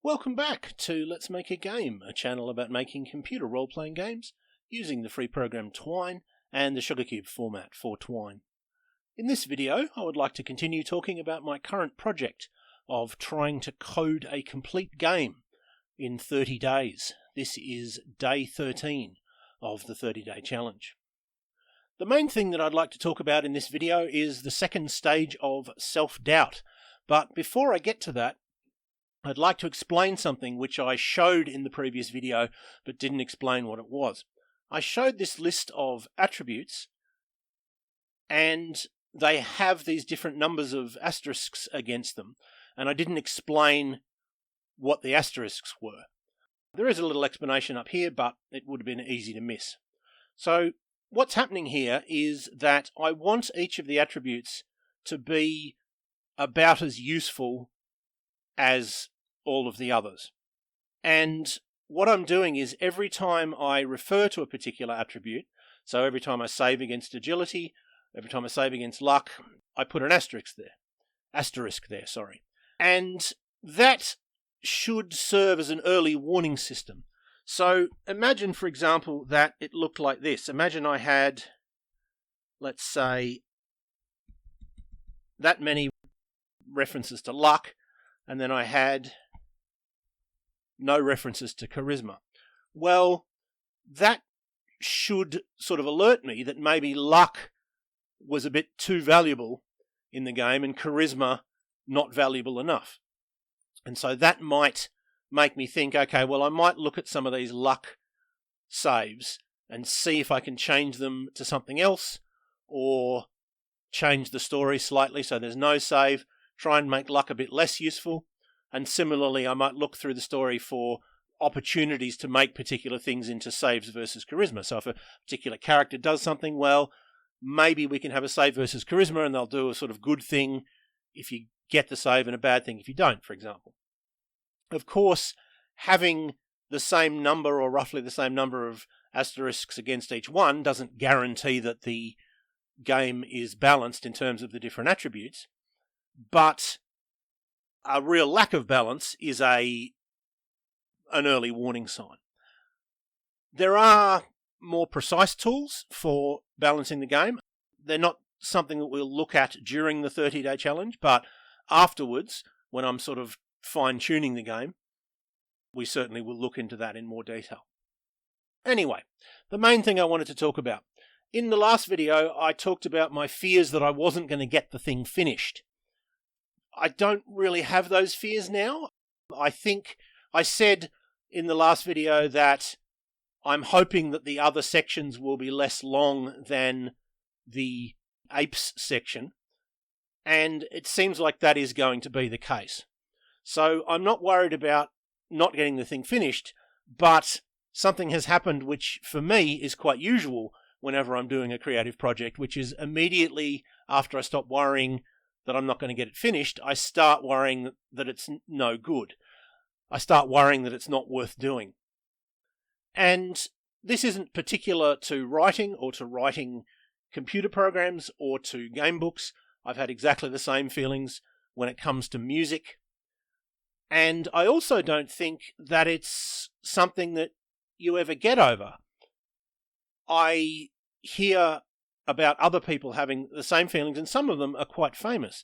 Welcome back to Let's Make a Game, a channel about making computer role-playing games using the free program Twine and the Sugarcube format for Twine. In this video, I would like to continue talking about my current project of trying to code a complete game in 30 days. This is day 13 of the 30-day challenge. The main thing that I'd like to talk about in this video is the second stage of self-doubt, but before I get to that, I'd like to explain something which I showed in the previous video but didn't explain what it was. I showed this list of attributes and they have these different numbers of asterisks against them, and I didn't explain what the asterisks were. There is a little explanation up here, but it would have been easy to miss. So what's happening here is that I want each of the attributes to be about as useful as all of the others. And what I'm doing is every time I refer to a particular attribute, so every time I save against agility, every time I save against luck, I put an asterisk there. And that should serve as an early warning system. So imagine, for example, that it looked like this. Imagine I had, let's say, that many references to luck, and then I had no references to charisma. Well, that should sort of alert me that maybe luck was a bit too valuable in the game and charisma not valuable enough. And so that might make me think, okay, well, I might look at some of these luck saves and see if I can change them to something else or change the story slightly so there's no save, try and make luck a bit less useful. And similarly, I might look through the story for opportunities to make particular things into saves versus charisma. So if a particular character does something well, maybe we can have a save versus charisma and they'll do a sort of good thing if you get the save and a bad thing if you don't, for example. Of course, having the same number or roughly the same number of asterisks against each one doesn't guarantee that the game is balanced in terms of the different attributes, but a real lack of balance is an early warning sign. There are more precise tools for balancing the game. They're not something that we'll look at during the 30-day challenge, but afterwards, when I'm sort of fine-tuning the game, we certainly will look into that in more detail. Anyway, the main thing I wanted to talk about. In the last video, I talked about my fears that I wasn't going to get the thing finished. I don't really have those fears now. I think I said in the last video that I'm hoping that the other sections will be less long than the apes section, and it seems like that is going to be the case. So I'm not worried about not getting the thing finished, but something has happened which for me is quite usual whenever I'm doing a creative project, which is immediately after I stop worrying that I'm not going to get it finished, I start worrying that it's no good. I start worrying that it's not worth doing. And this isn't particular to writing or to writing computer programs or to game books. I've had exactly the same feelings when it comes to music. And I also don't think that it's something that you ever get over. I hear about other people having the same feelings, and some of them are quite famous.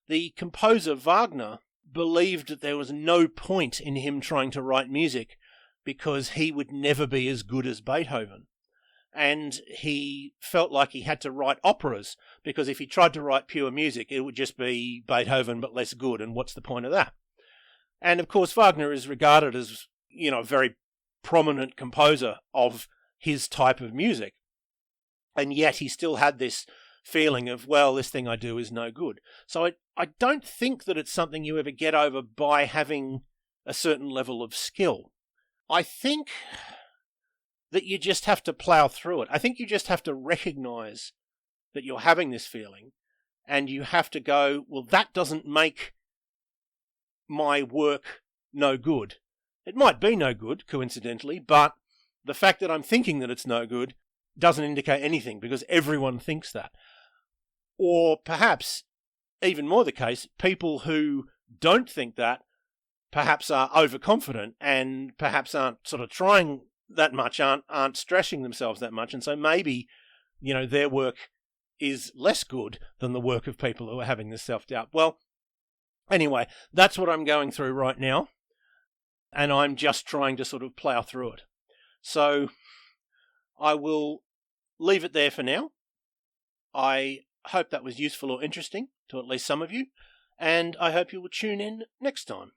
The composer Wagner believed that there was no point in him trying to write music because he would never be as good as Beethoven. And he felt like he had to write operas because if he tried to write pure music, it would just be Beethoven but less good, and what's the point of that? And of course, Wagner is regarded as, a very prominent composer of his type of music. And yet he still had this feeling of, well, this thing I do is no good. So I don't think that it's something you ever get over by having a certain level of skill. I think that you just have to plow through it. I think you just have to recognize that you're having this feeling and you have to go, well, that doesn't make my work no good. It might be no good, coincidentally, but the fact that I'm thinking that it's no good doesn't indicate anything because everyone thinks that. Or perhaps, even more the case, people who don't think that perhaps are overconfident and perhaps aren't sort of trying that much, aren't stretching themselves that much, and so maybe, their work is less good than the work of people who are having this self-doubt. Well, anyway, that's what I'm going through right now, and I'm just trying to sort of plough through it. So I will leave it there for now. I hope that was useful or interesting to at least some of you, and I hope you will tune in next time.